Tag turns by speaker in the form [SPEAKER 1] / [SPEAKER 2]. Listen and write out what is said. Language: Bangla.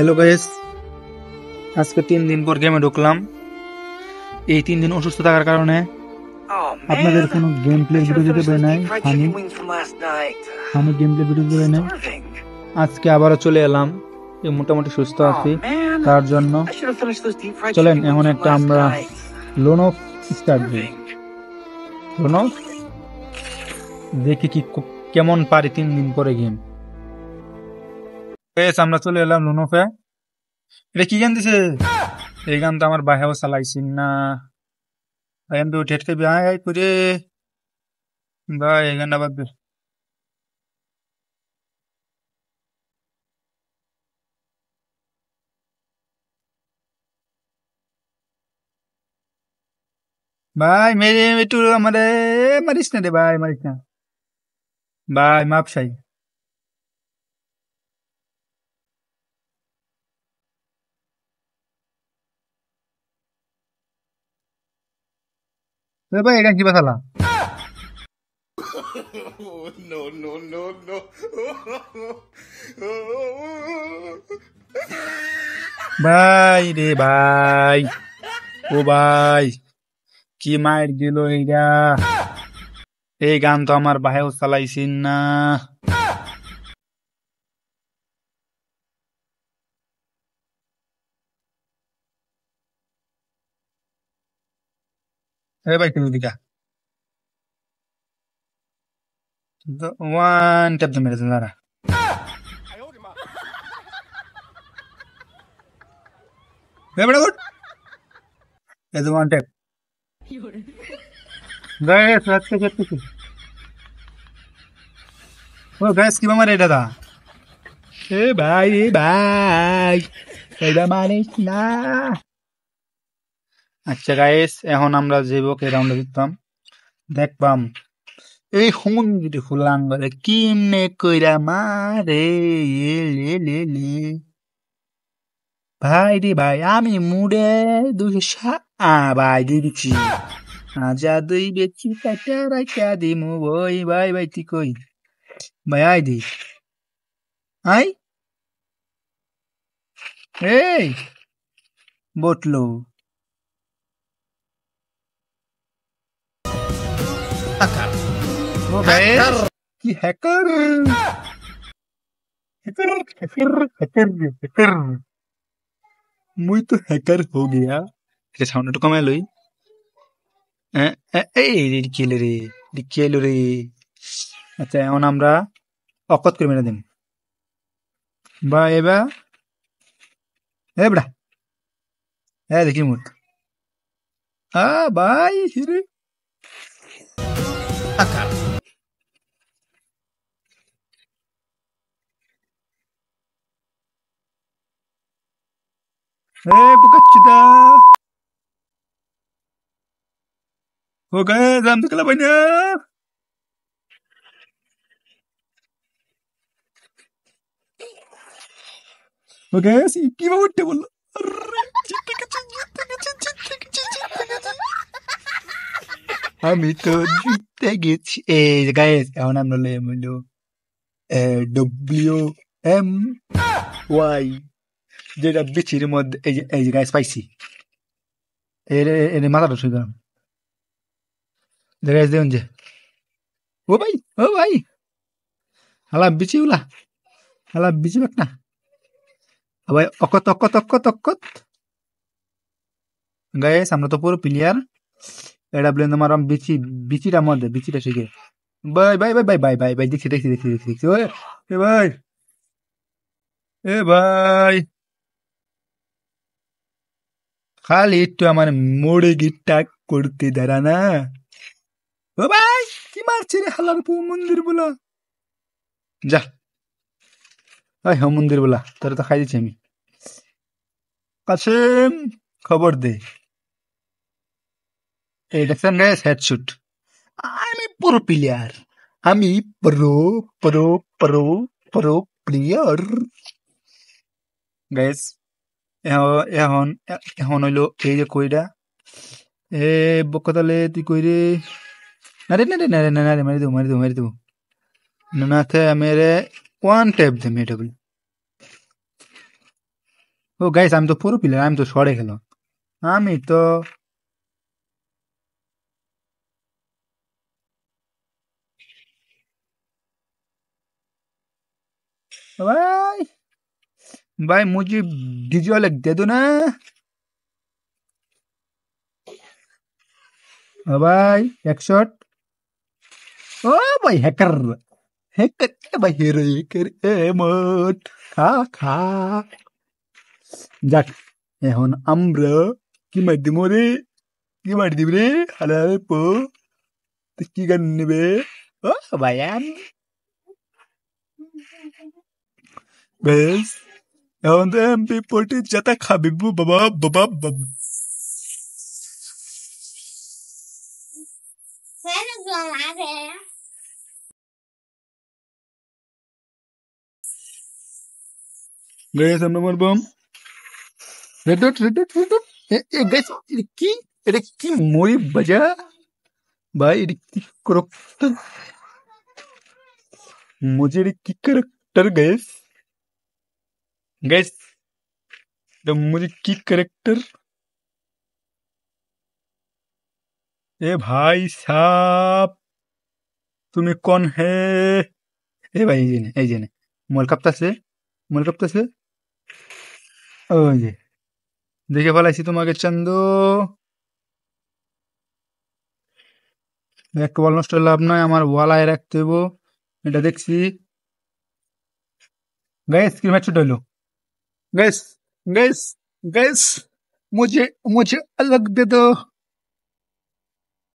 [SPEAKER 1] হ্যালো গাইস, আজকে 3 দিন পর গেমে ঢুকলাম। এই 3 দিন অসুস্থ থাকার কারণে আপনাদের কোনো গেম প্লে ভিডিও দিতে পারি নাই, ফানি গেম প্লে ভিডিও দিতে পারি নাই। আজকে আবারও চলে এলাম, মোটামুটি সুস্থ আছি তার জন্য। চলেন এখন একটা আমরা লোন অফ স্টার্ট দিই। লোন অফ দেখি কি কেমন পারি 3 দিন পরে গেম। আমরা চলে এলাম লোন অফে। এটা কি গান দিছে? এই গান তো আমার বাহেও চালাইছি না। আমি উঠে ভাই করে ভাই এই গানটা বাদ দে। ভাই মেরে একটু আমারে মারিস না রে ভাই, মারিস না ভাই, মাপ চাই। ভাই এই গান কি বাসালা? ভাই রে ভাই, ও ভাই কি মার দিল এইটা। এই গান তো আমার বাহেও চালাইছি না। ভাই তুমি দিকা ওয়ান ট্যাপ তো মেরেছে দাঁড়া। ওয়ান ট্যাপ গ্যাস ও গ্যাস কি মারে এটা দা। এ ভাই এটা মারিস না। আচ্ছা গাইস, এখন আমরা যাবো কে রাউন্ডে দিতাম দেখবাম এই হুমুন্দির হুলাঙ্গরে কিমনে কইরা মারে। ভাই রে ভাই, আমি মুড়ে 200 ভাই দিয়ে দিচ্ছি। আজা দুই বেচি কাটা রাখা দিমু বই। ভাই ভাই তুই কই ভাই? আই দি আই এই বটলো ও ভাই কি hacker hacker hacker hacker hacker. মুই তো হ্যাকার হো গিয়া। এটা সাউন্ড একটু কমাই লই। এই খেলে রে, খেলো রে। আচ্ছা এখন আমরা অকত করে মেরে দিন বা এবার এবড়া দেখি মুখ ভাই হিরে বুকাচ্ছিদা हो गए जाम दिखला बन्या हो गए सी की बाबूटे बोल আমি তো জিতে গেছি। এই গাইস এখন আমরা লইম হইলো WMY, যেটা বিচির মধ্যে এই যে গাইস পাইছি। এর মাথাটা শুই গেলাম গাইস দেখুন যে ও ভাই হালা বিচি উলা হালা বিচি বাক না ভাই। অকত অকত অকত অকত গাইস আমরা তো পুরো প্লেয়ার। এটা ব্লেন্ড মারাম বিচিটা মধ্যে বিচিটা শিখে ভাই ভাই ভাই ভাই ভাই ভাই ভাই দেখছি দেখছি দেখছি দেখছি দেখছি এ ভাই এ ভাই খালি একটু আমার মোড়ে গিটটা করতে দাঁড়া না। ও ভাই কি মারছি রে হালার পু মন্দির বলা যা। ভাই হ্যাঁ মন্দির বলা তোর তো খাই দিচ্ছি আমি। কাসেম খবর দে। এই দেখছেন গাইস হেডশুট। আমি প্রো প্লেয়ার, আমি pro pro pro pro player guys. এখন এখন হইলো এই যে কইরা এ বকতালে তুই কই রে। না রে না রে না রে না রে মারি দেবো মারি দেবো মারি দেবো না थे मेरे ওয়ান ট্যাপ দে মেয়ে ডাবল ও গাইস, আমি তো পুরো প্লেয়ার, আমি তো সরে গেলাম। আমি তো भाई भाई मुझे डीजे वाले दे दो ना। भाई एक शॉट। ओ भाई हैकर, हैकर भाई, हेरो हैकर ए मत खा खा। যাক, এখন আমরা কি মার দিব রে, কি মার দিব রে হালার পো, তো কি গান নেবে? ও ভাই বেশ, এখন তো এমপি পটি যেটা খাবি বাবা বাবা বাবা। গাইস আমরা মারবাম red dot red dot red dot. এ গাইস, এটা কি মরি বাজা ভাই, এটা কি করক্টার, मुझे এটা কি ক্যারেক্টার গাইস, गाइस এটা मुझे কি ক্যারেক্টার। এ ভাই সাপ, তুমি কোন হে? এ ভাই এই যে মোল কাঁপতাছে, মোল কাঁপতাছে। ওই যে দেখে ফেলাইছি তোমাকে চান্দু। একটা বল নষ্ট হলে লাভ নয়, আমার ওয়ালায় রাখতে হইব, এটা দেখছি। গাইস কি ম্যাচ হইলো? गाइस गाइस गाइस मुझे मुझे अलग दे दो।